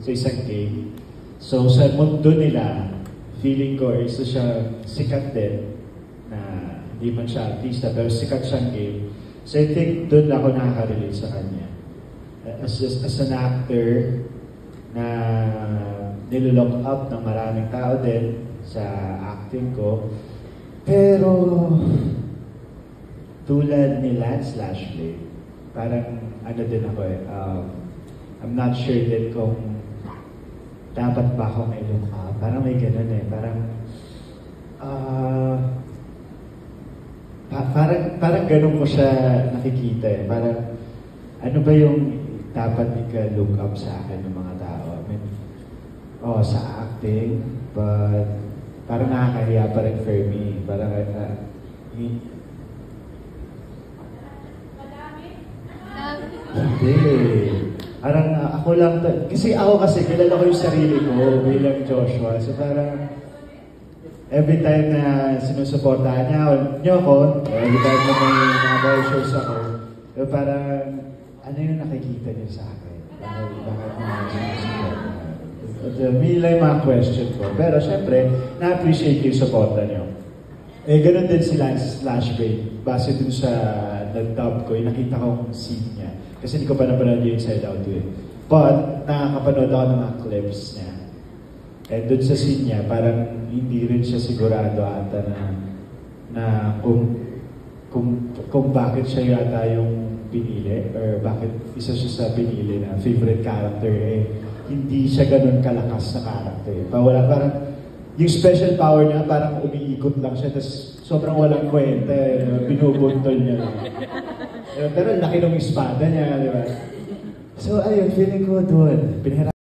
sa isang game. So sa mundo nila, feeling ko isa siya sikat din, na hindi man siya artista, pero sikat siyang game. So I think doon ako nakaka-relate sa kanya. As an actor na nilook up ng maraming tao din sa acting ko. Pero tulad ni Lance Lashley, parang ano din ako I'm not sure din kung dapat ba ako may look up. Parang may ganun parang parang ganun ko siya nakikita Parang ano ba yung dapat ika-look up sa akin ng mga tao? I mean, sa acting, but parang nakakahiya pa rin for me. Parang hindi. Parang ako lang, kasi kilala ko yung sarili ko bilang Joshua. So parang every time na sinusuportahan niyo ako, every time na may mga shows ako, parang ano yung nakikita niyo sa akin? Bakit may lang mga question ko. Pero syempre, na-appreciate yung supporta niyo. Ganun din si Lance Lashley. Base dun sa nag-dub ko, nakita kong scene niya. Kasi hindi ko pa napanood yung Inside Out But, nakakapanood ako ng mga clips niya. And dun sa scene niya, parang hindi rin siya sigurado ata na kung bakit siya yata yung pinili or bakit isa siya sa pinili na favorite character hindi siya ganun kalakas na character. Parang yung special power niya parang umiikot lang siya tapos sobrang walang kwenta binubuntol niya lang. Pero laki ng espada niya, di ba? So ayun, feeling ko doon,